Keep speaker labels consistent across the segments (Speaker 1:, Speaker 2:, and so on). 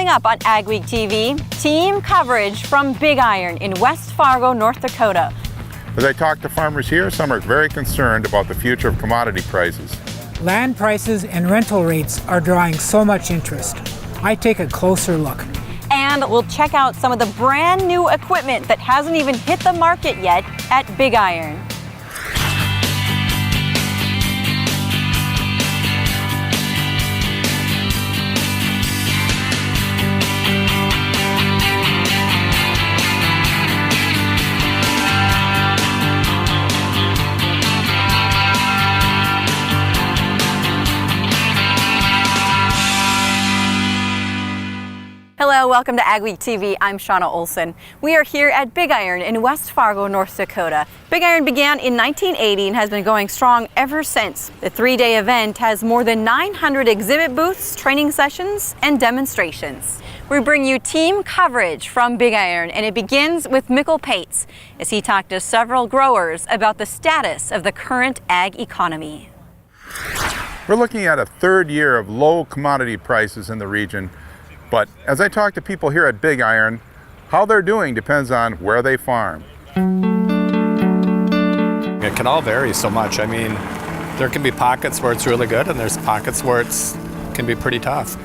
Speaker 1: Coming up on AgweekTV, team coverage from Big Iron in West Fargo, North Dakota.
Speaker 2: As I talk to farmers here, some are very concerned about the future of commodity prices.
Speaker 3: Land prices and rental rates are drawing so much interest. I take a closer look.
Speaker 1: And we'll check out some of the brand new equipment that hasn't even hit the market yet at Big Iron. Hello, welcome to AgweekTV. I'm Shauna Olson. We are here at Big Iron in West Fargo, North Dakota. Big Iron began in 1980 and has been going strong ever since. The three-day event has more than 900 exhibit booths, training sessions, and demonstrations. We bring you team coverage from Big Iron, and it begins with Mikkel Pates as he talked to several growers about the status of the current ag economy.
Speaker 2: We're looking at a third year of low commodity prices in the region. But as I talk to people here at Big Iron, how they're doing depends on where they farm.
Speaker 4: It can all vary so much. I mean, there can be pockets where it's really good and there's pockets where it can be pretty tough.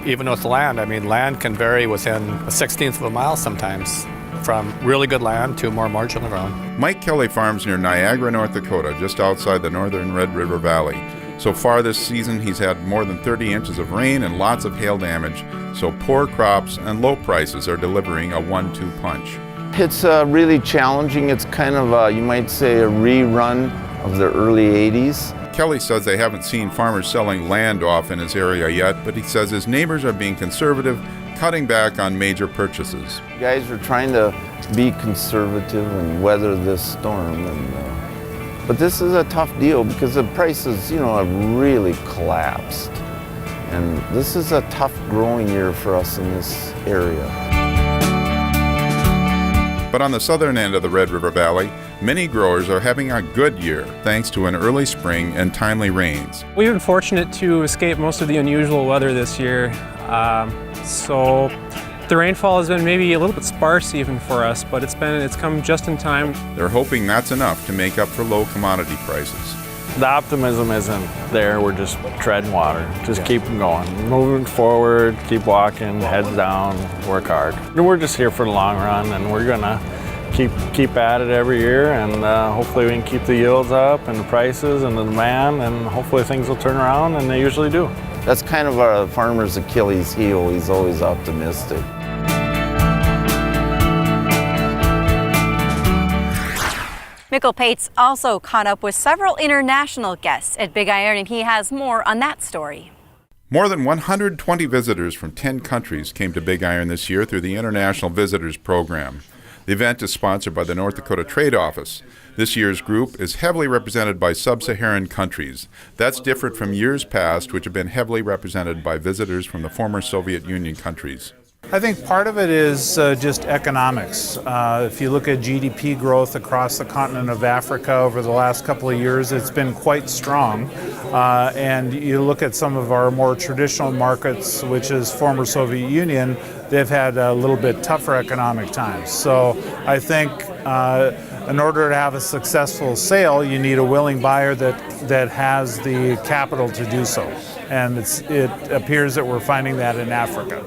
Speaker 4: Even with land, I mean, land can vary within a 1/16 of a mile sometimes, from really good land to more marginal ground.
Speaker 2: Mike Kelly farms near Niagara, North Dakota, just outside the northern Red River Valley. So far this season, he's had more than 30 inches of rain and lots of hail damage, so poor crops and low prices are delivering a 1-2 punch.
Speaker 5: It's really challenging. It's kind of, you might say, a rerun of the early 80s.
Speaker 2: Kelly says they haven't seen farmers selling land off in his area yet, but he says his neighbors are being conservative, cutting back on major purchases.
Speaker 5: Guys are trying to be conservative and weather this storm. But this is a tough deal because the prices, have really collapsed. And this is a tough growing year for us in this area.
Speaker 2: But on the southern end of the Red River Valley, many growers are having a good year thanks to an early spring and timely rains.
Speaker 6: We've been fortunate to escape most of the unusual weather this year. So the rainfall has been maybe a little bit sparse even for us, but it's come just in time.
Speaker 2: They're hoping that's enough to make up for low commodity prices.
Speaker 7: The optimism isn't there. We're just treading water. Just keep going. Moving forward, keep walking, heads down, work hard. And we're just here for the long run, and we're gonna keep at it every year, and hopefully we can keep the yields up and the prices and the demand, and hopefully things will turn around, and they usually do.
Speaker 5: That's kind of a farmer's Achilles heel. He's always optimistic.
Speaker 1: Mikkel Pates also caught up with several international guests at Big Iron, and he has more on that story.
Speaker 2: More than 120 visitors from 10 countries came to Big Iron this year through the International Visitors Program. The event is sponsored by the North Dakota Trade Office. This year's group is heavily represented by sub-Saharan countries. That's different from years past, which have been heavily represented by visitors from the former Soviet Union countries.
Speaker 8: I think part of it is just economics. If you look at GDP growth across the continent of Africa over the last couple of years, it's been quite strong. And you look at some of our more traditional markets, which is former Soviet Union, they've had a little bit tougher economic times. So I think in order to have a successful sale, you need a willing buyer that has the capital to do so. And it appears that we're finding that in Africa.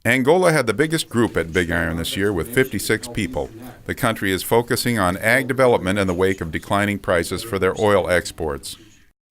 Speaker 2: Angola had the biggest group at Big Iron this year with 56 people. The country is focusing on ag development in the wake of declining prices for their oil exports.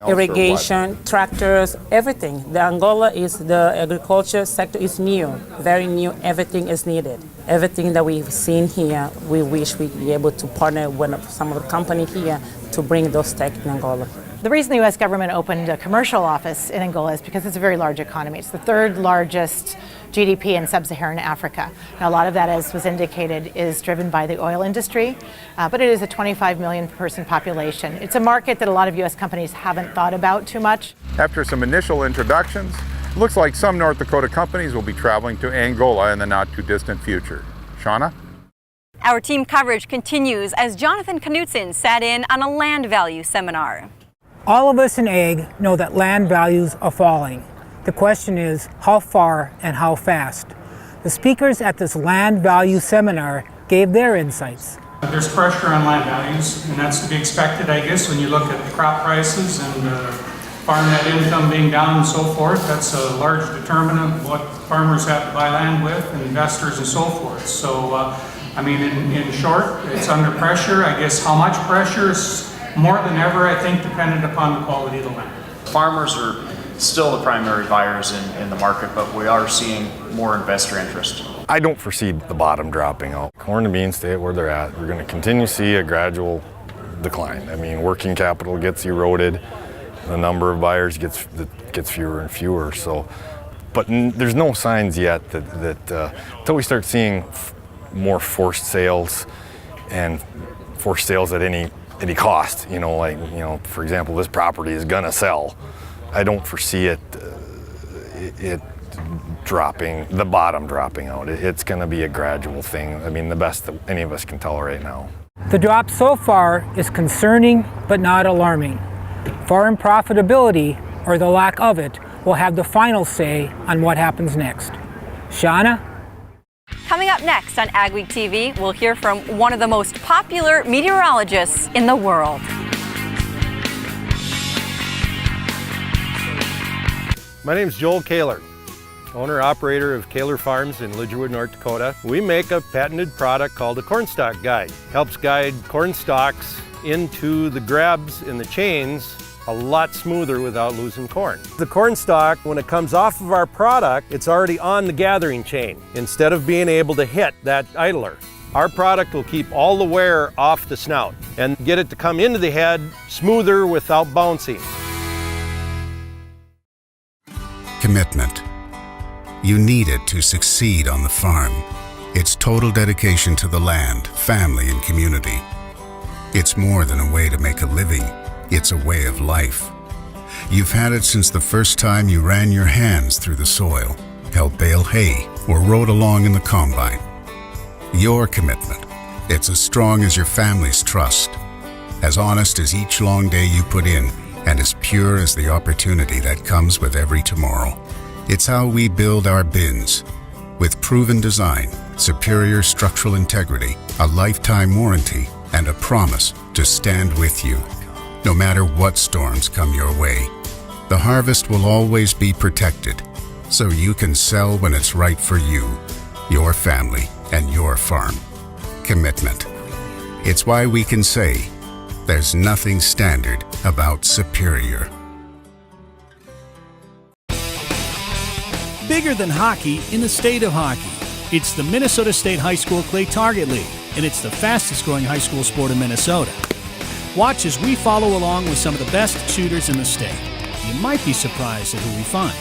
Speaker 9: Irrigation, tractors, everything. The Angola the agriculture sector is new, very new. Everything is needed. Everything that we've seen here, we wish we'd be able to partner with some of the company here to bring those tech in Angola.
Speaker 10: The reason the U.S. government opened a commercial office in Angola is because it's a very large economy. It's the third largest GDP in sub-Saharan Africa. Now, a lot of that, as was indicated, is driven by the oil industry, but it is a 25 million person population. It's a market that a lot of U.S. companies haven't thought about too much.
Speaker 2: After some initial introductions, it looks like some North Dakota companies will be traveling to Angola in the not-too-distant future. Shauna?
Speaker 1: Our team coverage continues as Jonathan Knutson sat in on a land value seminar.
Speaker 3: All of us in ag know that land values are falling. The question is, how far and how fast? The speakers at this land value seminar gave their insights.
Speaker 11: There's pressure on land values, and that's to be expected, I guess, when you look at the crop prices and farm net income being down and so forth. That's a large determinant of what farmers have to buy land with, and investors and so forth. So, I mean, in short, it's under pressure. I guess how much pressure is more than ever, I think, dependent upon the quality of the land.
Speaker 12: Farmers are still the primary buyers in the market, but we are seeing more investor interest.
Speaker 13: I don't foresee the bottom dropping out. Corn and beans stay where they're at. We're going to continue to see a gradual decline. I mean, working capital gets eroded. The number of buyers gets fewer and fewer. So, but there's no signs yet that until we start seeing more forced sales and forced sales at any cost. You know, like, you know, for example, this property is gonna sell. I don't foresee it dropping, the bottom dropping out. It's gonna be a gradual thing. I mean, the best that any of us can tell right now.
Speaker 3: The drop so far is concerning but not alarming. Farm profitability, or the lack of it, will have the final say on what happens next. Shauna?
Speaker 1: Coming up next on AgweekTV, we'll hear from one of the most popular meteorologists in the world.
Speaker 14: My name's Joel Kaler, owner-operator of Kaler Farms in Lidgerwood, North Dakota. We make a patented product called a corn stalk guide. Helps guide corn stalks into the grabs in the chains a lot smoother without losing corn. The corn stalk, when it comes off of our product, it's already on the gathering chain instead of being able to hit that idler. Our product will keep all the wear off the snout and get it to come into the head smoother without bouncing.
Speaker 15: Commitment. You need it to succeed on the farm. It's total dedication to the land, family, and community. It's more than a way to make a living. It's a way of life. You've had it since the first time you ran your hands through the soil, helped bale hay, or rode along in the combine. Your commitment. It's as strong as your family's trust, as honest as each long day you put in, and as pure as the opportunity that comes with every tomorrow. It's how we build our bins. With proven design, superior structural integrity, a lifetime warranty, and a promise to stand with you, no matter what storms come your way. The harvest will always be protected, so you can sell when it's right for you, your family, and your farm. Commitment. It's why we can say, there's nothing standard about superior.
Speaker 16: Bigger than hockey in the state of hockey. It's the Minnesota State High School Clay Target League, and it's the fastest growing high school sport in Minnesota. Watch as we follow along with some of the best shooters in the state. You might be surprised at who we find.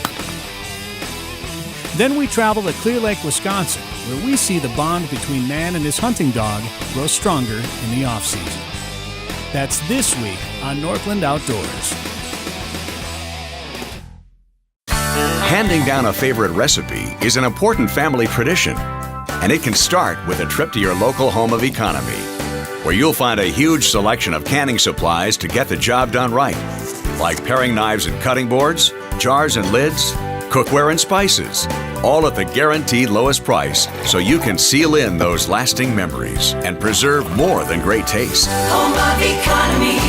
Speaker 16: Then we travel to Clear Lake, Wisconsin, where we see the bond between man and his hunting dog grow stronger in the off-season. That's this week on Northland Outdoors.
Speaker 17: Handing down a favorite recipe is an important family tradition, and it can start with a trip to your local home of economy, where you'll find a huge selection of canning supplies to get the job done right, like paring knives and cutting boards, jars and lids, cookware and spices, all at the guaranteed lowest price, so you can seal in those lasting memories and preserve more than great taste.
Speaker 18: Home of economy,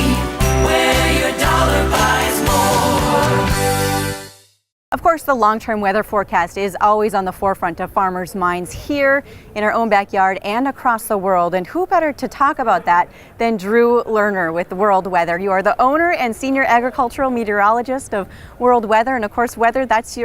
Speaker 18: where your dollar buys more.
Speaker 1: Of course, the long-term weather forecast is always on the forefront of farmers' minds here in our own backyard and across the world. And who better to talk about that than Drew Lerner with World Weather. You are the owner and senior agricultural meteorologist of World Weather. And of course, weather, that's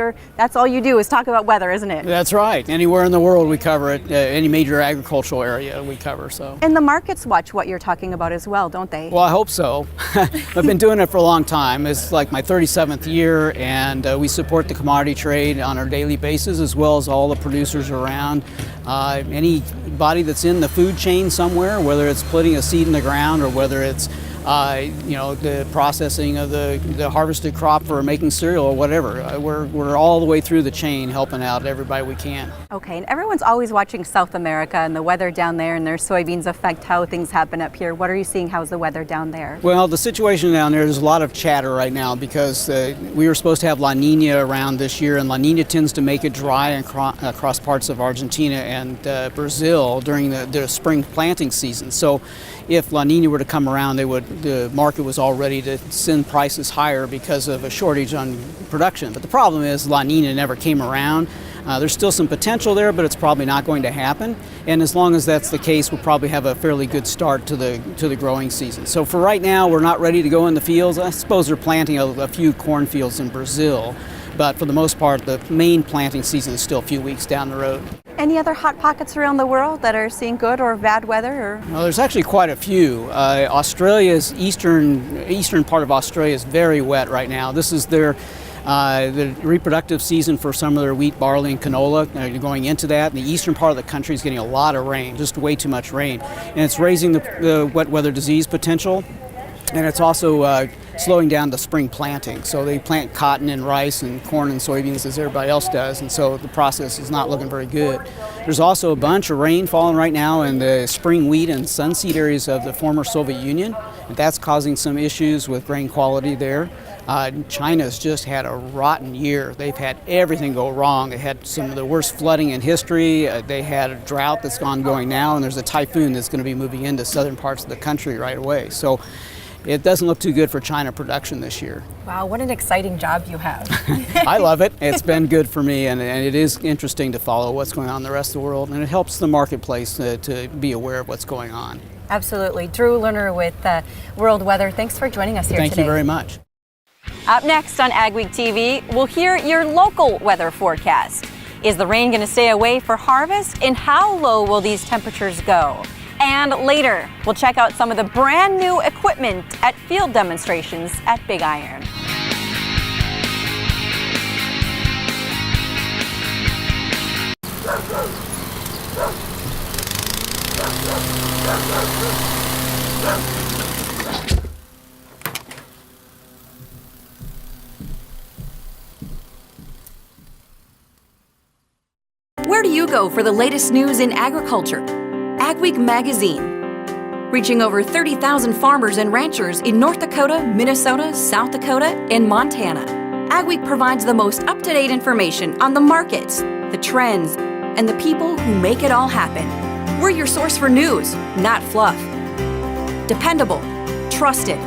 Speaker 1: all you do is talk about weather, isn't it?
Speaker 19: That's right. Anywhere in the world we cover it. Any major agricultural area we cover. So.
Speaker 1: And the markets watch what you're talking about as well, don't they?
Speaker 19: Well, I hope so. I've been doing it for a long time. It's like my 37th year, and we support the commodity trade on our daily basis, as well as all the producers around. Anybody that's in the food chain somewhere, whether it's putting a seed in the ground or whether it's the processing of the harvested crop for making cereal or whatever. We're all the way through the chain helping out everybody we can.
Speaker 1: Okay, and everyone's always watching South America and the weather down there, and their soybeans affect how things happen up here. What are you seeing? How's the weather down there?
Speaker 19: Well, the situation down there's a lot of chatter right now because we were supposed to have La Nina around this year, and La Nina tends to make it dry across parts of Argentina and Brazil during the spring planting season. So if La Nina were to come around, the market was all ready to send prices higher because of a shortage on production. But the problem is La Nina never came around. There's still some potential there, but it's probably not going to happen. And as long as that's the case, we'll probably have a fairly good start to the growing season. So for right now, we're not ready to go in the fields. I suppose they're planting a few cornfields in Brazil, but for the most part, the main planting season is still a few weeks down the road.
Speaker 1: Any other hot pockets around the world that are seeing good or bad weather?
Speaker 19: Well, there's actually quite a few. Australia's eastern part of Australia is very wet right now. This is the reproductive season for some of their wheat, barley, and canola. Going into that, and the eastern part of the country is getting a lot of rain, just way too much rain. And it's raising the wet weather disease potential, and it's also slowing down the spring planting. So they plant cotton and rice and corn and soybeans as everybody else does, and so the process is not looking very good. There's also a bunch of rain falling right now in the spring wheat and sunseed areas of the former Soviet Union, and that's causing some issues with grain quality there. China's just had a rotten year. They've had everything go wrong. They had some of the worst flooding in history. They had a drought that's ongoing now, and there's a typhoon that's going to be moving into southern parts of the country right away. So it doesn't look too good for China production this year.
Speaker 1: Wow, what an exciting job you have.
Speaker 19: I love it. It's been good for me, and it is interesting to follow what's going on in the rest of the world, and it helps the marketplace to be aware of what's going on.
Speaker 1: Absolutely. Drew Lerner with World Weather, thanks for joining us here today.
Speaker 19: Thank you very much.
Speaker 1: Up next on AgweekTV, we'll hear your local weather forecast. Is the rain going to stay away for harvest? And how low will these temperatures go? And later, we'll check out some of the brand new equipment at field demonstrations at Big Iron. Where do you go for the latest news in agriculture? Agweek Magazine. Reaching over 30,000 farmers and ranchers in North Dakota, Minnesota, South Dakota, and Montana. Agweek provides the most up-to-date information on the markets, the trends, and the people who make it all happen. We're your source for news, not fluff. Dependable, trusted.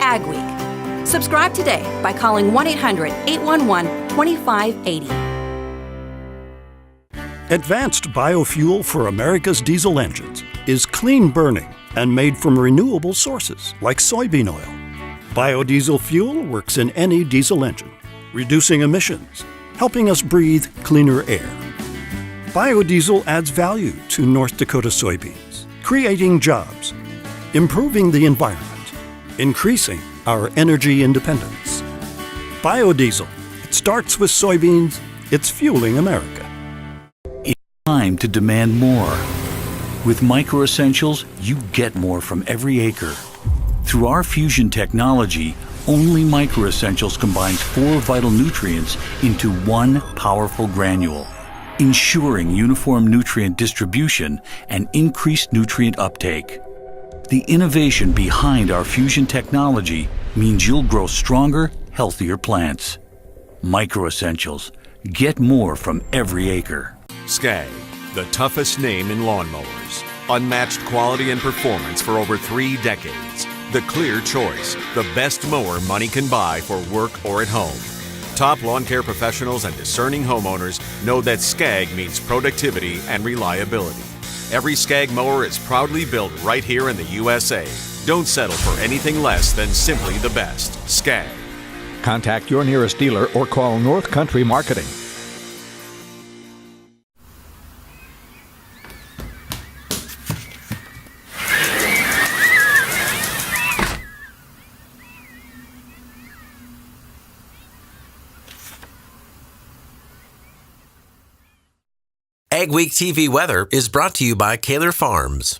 Speaker 1: Agweek. Subscribe today by calling 1-800-811-2580.
Speaker 20: Advanced biofuel for America's diesel engines is clean burning and made from renewable sources like soybean oil. Biodiesel fuel works in any diesel engine, reducing emissions, helping us breathe cleaner air. Biodiesel adds value to North Dakota soybeans, creating jobs, improving the environment, increasing our energy independence. Biodiesel, it starts with soybeans, it's fueling America.
Speaker 21: Time to demand more. With Micro Essentials, you get more from every acre. Through our fusion technology, only Micro Essentials combines 4 vital nutrients into one powerful granule, ensuring uniform nutrient distribution and increased nutrient uptake. The innovation behind our fusion technology means you'll grow stronger, healthier plants. Micro Essentials. Get more from every acre.
Speaker 22: Skag, the toughest name in lawnmowers. Unmatched quality and performance for over 3 decades. The clear choice, the best mower money can buy for work or at home. Top lawn care professionals and discerning homeowners know that Skag means productivity and reliability. Every Skag mower is proudly built right here in the USA. Don't settle for anything less than simply the best. Skag.
Speaker 23: Contact your nearest dealer or call North Country Marketing.
Speaker 24: AgweekTV Weather is brought to you by Kaler Farms.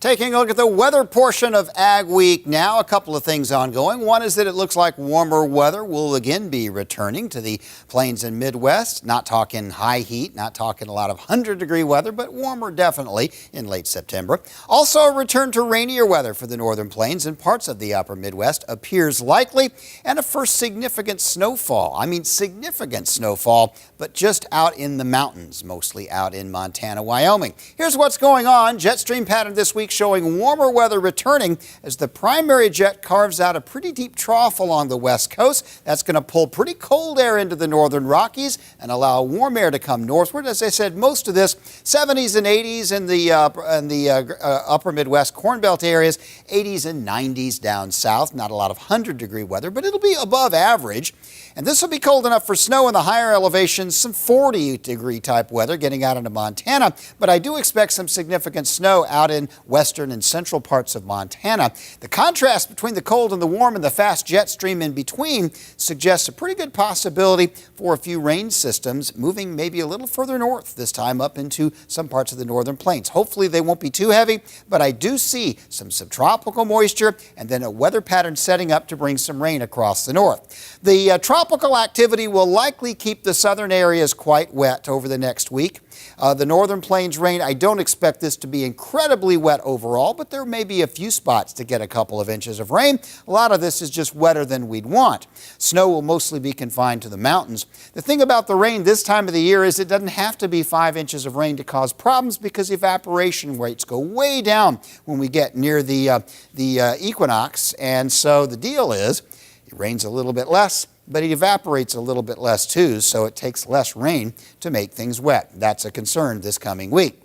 Speaker 4: Taking a look at the weather portion of Ag Week now, a couple of things ongoing. One is that it looks like warmer weather will again be returning to the plains and Midwest. Not talking high heat, not talking a lot of 100-degree weather, but warmer definitely in late September. Also a return to rainier weather for the northern plains and parts of the upper Midwest appears likely, and a first significant snowfall. I mean significant snowfall, but just out in the mountains, mostly out in Montana, Wyoming. Here's what's going on. Jet stream pattern this week showing warmer weather returning as the primary jet carves out a pretty deep trough along the west coast. That's going to pull pretty cold air into the northern Rockies and allow warm air to come northward. As I said, most of this 70s and 80s in the upper Midwest Corn Belt areas, 80s and 90s down south. Not a lot of 100-degree weather, but it'll be above average. And this will be cold enough for snow in the higher elevations, some 40-degree type weather getting out into Montana. But I do expect some significant snow out in western and central parts of Montana. The contrast between the cold and the warm and the fast jet stream in between suggests a pretty good possibility for a few rain systems moving maybe a little further north, this time up into some parts of the northern plains. Hopefully they won't be too heavy, but I do see some subtropical moisture and then a weather pattern setting up to bring some rain across the north. The tropical activity will likely keep the southern areas quite wet over the next week. The northern plains rain, I don't expect this to be incredibly wet overall, but there may be a few spots to get a couple of inches of rain. A lot of this is just wetter than we'd want. Snow will mostly be confined to the mountains. The thing about the rain this time of the year is it doesn't have to be 5 inches of rain to cause problems because evaporation rates go way down when we get near the equinox. And so the deal is it rains a little bit less, but it evaporates a little bit less too, so it takes less rain to make things wet. That's a concern this coming week.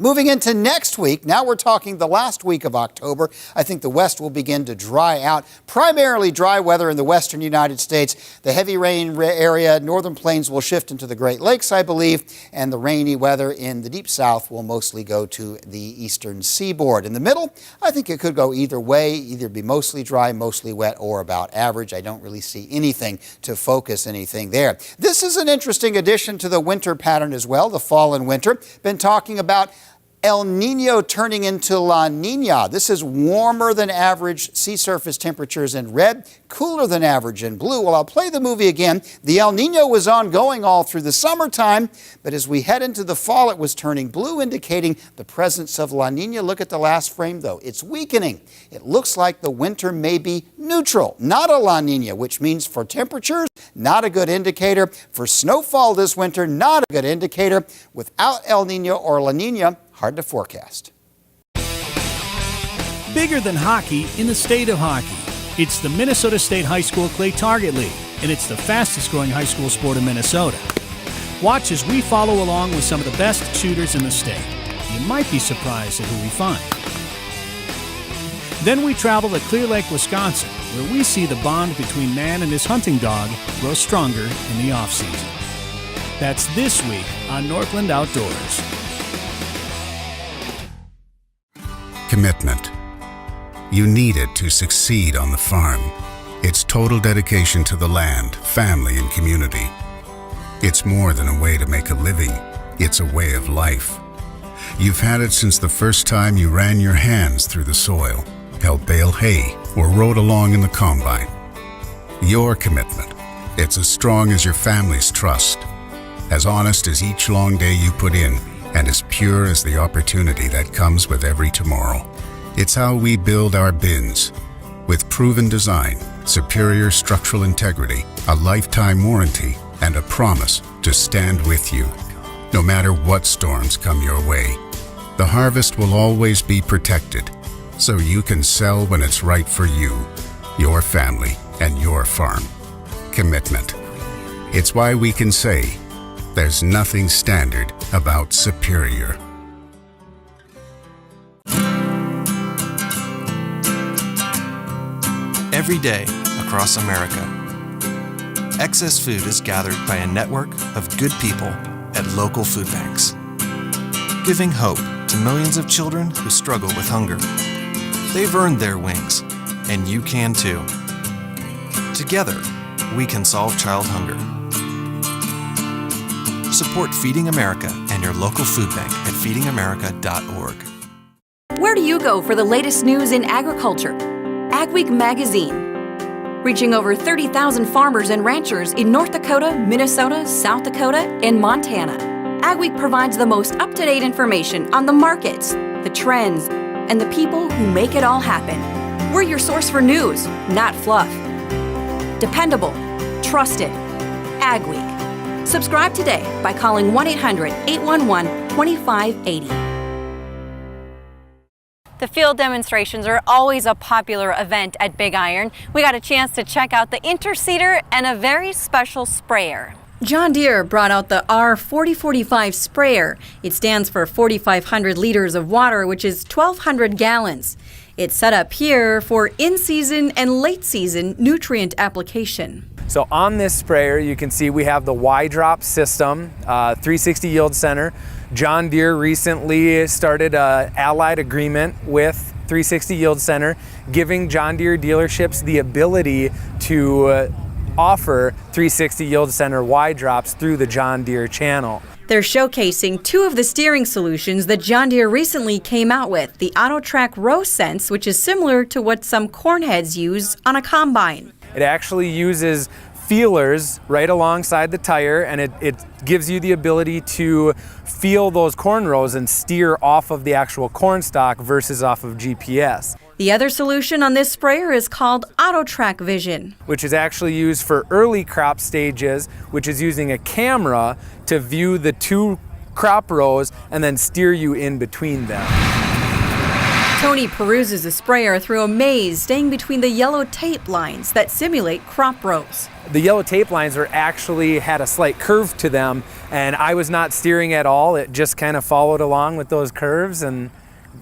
Speaker 4: Moving into next week, now we're talking the last week of October. I think the west will begin to dry out. Primarily dry weather in the western United States. The heavy rain area, northern plains will shift into the Great Lakes, I believe, and the rainy weather in the deep south will mostly go to the eastern seaboard. In the middle, I think it could go either way, either be mostly dry, mostly wet, or about average. I don't really see anything to focus anything there. This is an interesting addition to the winter pattern as well, the fall and winter. Been talking about El Nino turning into La Nina. This is warmer than average sea surface temperatures in red, cooler than average in blue. Well, I'll play the movie again. The El Nino was ongoing all through the summertime, but as we head into the fall, it was turning blue, indicating the presence of La Nina. Look at the last frame, though. It's weakening. It looks like the winter may be neutral, not a La Nina, which means for temperatures, not a good indicator. For snowfall this winter, not a good indicator. Without El Nino or La Nina, hard to forecast.
Speaker 16: Bigger than hockey in the state of hockey. It's the Minnesota State High School Clay Target League, and it's the fastest growing high school sport in Minnesota. Watch as we follow along with some of the best shooters in the state. You might be surprised at who we find. Then we travel to Clear Lake, Wisconsin, where we see the bond between man and his hunting dog grow stronger in the off-season. That's this week on Northland Outdoors.
Speaker 15: Commitment. You need it to succeed on the farm. It's total dedication to the land, family, and community. It's more than a way to make a living. It's a way of life. You've had it since the first time you ran your hands through the soil, helped bale hay, or rode along in the combine. Your commitment. It's as strong as your family's trust, as honest as each long day you put in, and as pure as the opportunity that comes with every tomorrow. It's how we build our bins. With proven design, superior structural integrity, a lifetime warranty, and a promise to stand with you, no matter what storms come your way. The harvest will always be protected, so you can sell when it's right for you, your family, and your farm. Commitment. It's why we can say, there's nothing standard about superior.
Speaker 6: Every day across America, excess food is gathered by a network of good people at local food banks, giving hope to millions of children who struggle with hunger. They've earned their wings, and you can too. Together, we can solve child hunger. Support Feeding America and your local food bank at feedingamerica.org.
Speaker 1: Where do you you go for the latest news in agriculture. Agweek magazine. Reaching over 30,000 farmers and ranchers in North Dakota, Minnesota, South Dakota, and Montana. Agweek provides the most up-to-date information on the markets, the trends, and the people who make it all happen. We're your source for news, not fluff. Dependable, trusted. Agweek. Subscribe today by calling 1-800-811-2580. The field demonstrations are always a popular event at Big Iron. We got a chance to check out the interseeder and a very special sprayer. John Deere brought out the R4045 sprayer. It stands for 4,500 liters of water, which is 1,200 gallons. It's set up here for in-season and late-season nutrient application.
Speaker 5: So on this sprayer, you can see we have the Y-drop system, 360 yield center. John Deere recently started an allied agreement with 360 yield center, giving John Deere dealerships the ability to offer 360 yield center Y-drops through the John Deere channel.
Speaker 1: They're showcasing two of the steering solutions that John Deere recently came out with, the AutoTrack Row Sense, which is similar to what some corn heads use on a combine.
Speaker 5: It actually uses feelers right alongside the tire, and it gives you the ability to feel those corn rows and steer off of the actual corn stalk versus off of GPS.
Speaker 1: The other solution on this sprayer is called AutoTrack Vision,
Speaker 5: which is actually used for early crop stages, which is using a camera to view the two crop rows and then steer you in between them.
Speaker 1: Tony peruses the sprayer through a maze staying between the yellow tape lines that simulate crop rows.
Speaker 5: The yellow tape lines actually had a slight curve to them, and I was not steering at all. It just kind of followed along with those curves and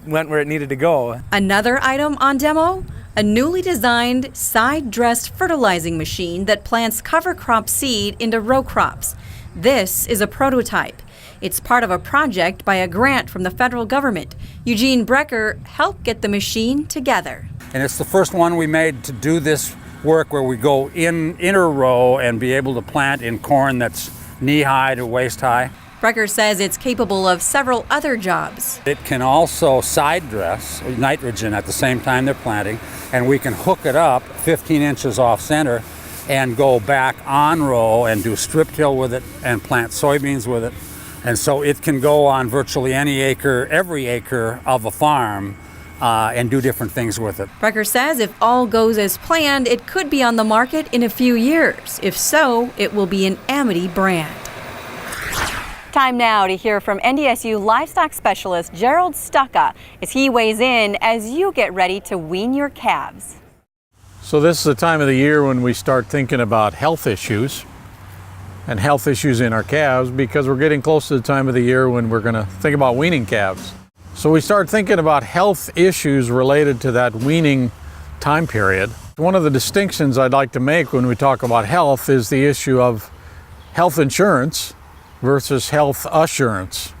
Speaker 5: went where it needed to go.
Speaker 1: Another item on demo, a newly designed side-dressed fertilizing machine that plants cover crop seed into row crops. This is a prototype. It's part of a project by a grant from the federal government. Eugene Brecker helped get the machine together.
Speaker 7: And it's the first one we made to do this work where we go in a row and be able to plant in corn that's knee-high to waist-high.
Speaker 1: Brecker says it's capable of several other jobs.
Speaker 7: It can also side dress nitrogen at the same time they're planting, and we can hook it up 15 inches off center and go back on row and do strip till with it and plant soybeans with it. And so it can go on virtually any acre, every acre of a farm and do different things with it.
Speaker 1: Brecker says if all goes as planned, it could be on the market in a few years. If so, it will be an Amity brand. Time now to hear from NDSU livestock specialist Gerald Stucca as he weighs in as you get ready to wean your calves.
Speaker 8: So this is the time of the year when we start thinking about health issues and health issues in our calves, because we're getting close to the time of the year when we're going to think about weaning calves. So we start thinking about health issues related to that weaning time period. One of the distinctions I'd like to make when we talk about health is the issue of health insurance versus health assurance.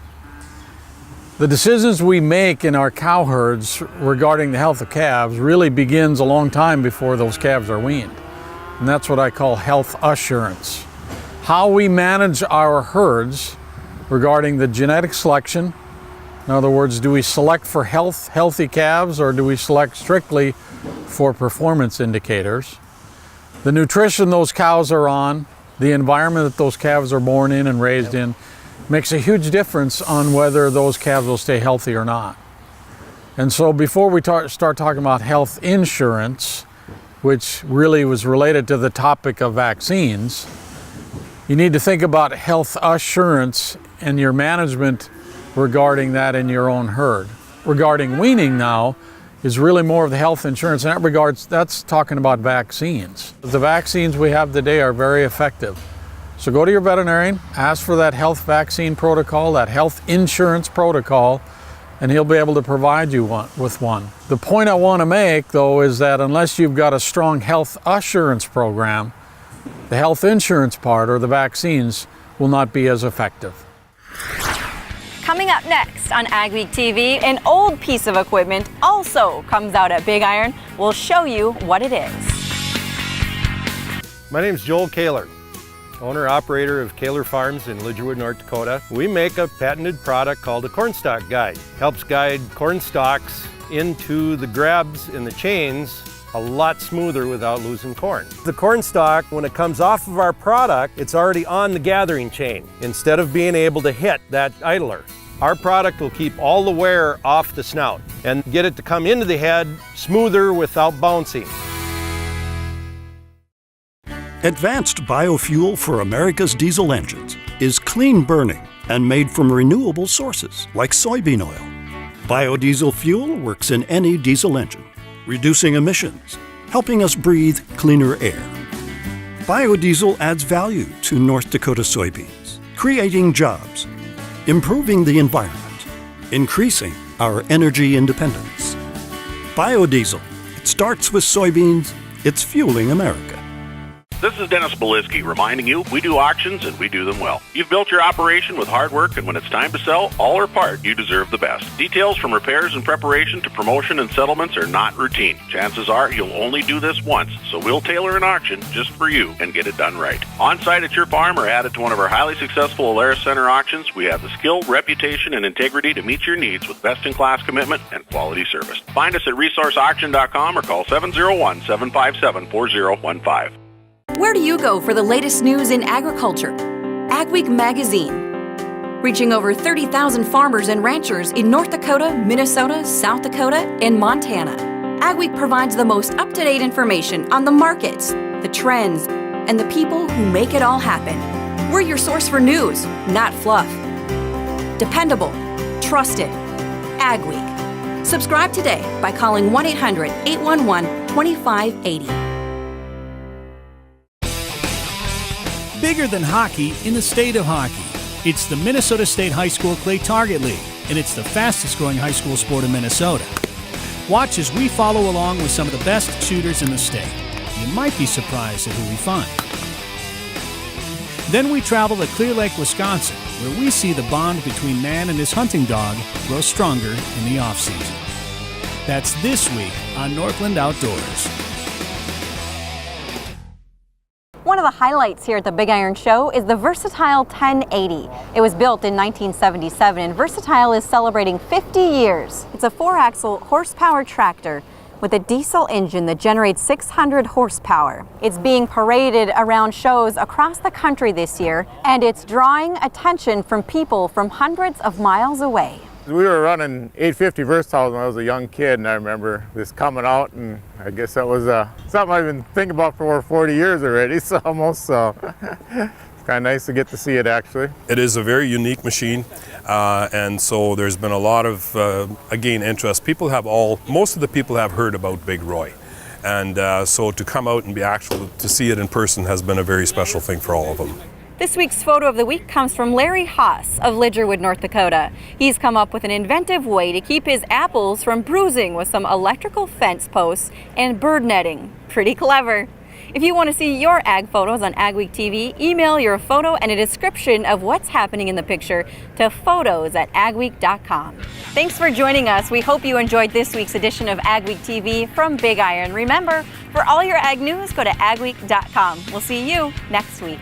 Speaker 8: The decisions we make in our cow herds regarding the health of calves really begins a long time before those calves are weaned. And that's what I call health assurance. How we manage our herds regarding the genetic selection. In other words, do we select for healthy calves, or do we select strictly for performance indicators? The nutrition those cows are on, the environment that those calves are born in and raised in, makes a huge difference on whether those calves will stay healthy or not. And so before we start talking about health insurance, which really was related to the topic of vaccines, you need to think about health assurance and your management regarding that in your own herd. Regarding weaning now is really more of the health insurance. In that regards, that's talking about vaccines. The vaccines we have today are very effective. So go to your veterinarian, ask for that health vaccine protocol, that health insurance protocol, and he'll be able to provide you with one. The point I want to make, though, is that unless you've got a strong health assurance program, the health insurance part or the vaccines will not be as effective.
Speaker 1: Coming up next on AgweekTV, an old piece of equipment also comes out at Big Iron. We'll show you what it is.
Speaker 14: My name is Joel Kaler, owner-operator of Kaler Farms in Lidgerwood, North Dakota. We make a patented product called the Corn Stalk Guide. Helps guide corn stalks into the grabs and the chains a lot smoother without losing corn. The corn stalk, when it comes off of our product, it's already on the gathering chain instead of being able to hit that idler. Our product will keep all the wear off the snout and get it to come into the head smoother without bouncing.
Speaker 20: Advanced biofuel for America's diesel engines is clean burning and made from renewable sources like soybean oil. Biodiesel fuel works in any diesel engine, reducing emissions, helping us breathe cleaner air. Biodiesel adds value to North Dakota soybeans, creating jobs, improving the environment, increasing our energy independence. Biodiesel, it starts with soybeans, it's fueling America.
Speaker 2: This is Dennis Belisky reminding you we do auctions and we do them well. You've built your operation with hard work, and when it's time to sell, all or part, you deserve the best. Details from repairs and preparation to promotion and settlements are not routine. Chances are you'll only do this once, so we'll tailor an auction just for you and get it done right. On site at your farm or added to one of our highly successful Alaris Center auctions, we have the skill, reputation, and integrity to meet your needs with best-in-class commitment and quality service. Find us at resourceauction.com or call 701-757-4015.
Speaker 1: Where do you go for the latest news in agriculture? Agweek Magazine. Reaching over 30,000 farmers and ranchers in North Dakota, Minnesota, South Dakota, and Montana. Agweek provides the most up-to-date information on the markets, the trends, and the people who make it all happen. We're your source for news, not fluff. Dependable, trusted. Agweek. Subscribe today by calling 1-800-811-2580.
Speaker 16: Bigger than hockey in the state of hockey. It's the Minnesota State High School Clay Target League, and it's the fastest growing high school sport in Minnesota. Watch as we follow along with some of the best shooters in the state. You might be surprised at who we find. Then we travel to Clear Lake, Wisconsin, where we see the bond between man and his hunting dog grow stronger in the off-season. That's this week on Northland Outdoors.
Speaker 1: One of the highlights here at the Big Iron Show is the Versatile 1080. It was built in 1977, and Versatile is celebrating 50 years. It's a 4-axle horsepower tractor with a diesel engine that generates 600 horsepower. It's being paraded around shows across the country this year, and it's drawing attention from people from hundreds of miles away.
Speaker 9: We were running 850 Versatiles when I was a young kid, and I remember this coming out, and I guess that was something I've been thinking about for over 40 years already, so almost, so it's kind of nice to get to see it actually.
Speaker 10: It is a very unique machine, and so there's been a lot of, again, interest. Most of the people have heard about Big Roy, and so to come out and to see it in person has been a very special thing for all of them.
Speaker 1: This week's photo of the week comes from Larry Haas of Lidgerwood, North Dakota. He's come up with an inventive way to keep his apples from bruising with some electrical fence posts and bird netting. Pretty clever. If you want to see your ag photos on AgweekTV, email your photo and a description of what's happening in the picture to photos@agweek.com. Thanks for joining us. We hope you enjoyed this week's edition of AgweekTV from Big Iron. Remember, for all your ag news, go to agweek.com. We'll see you next week.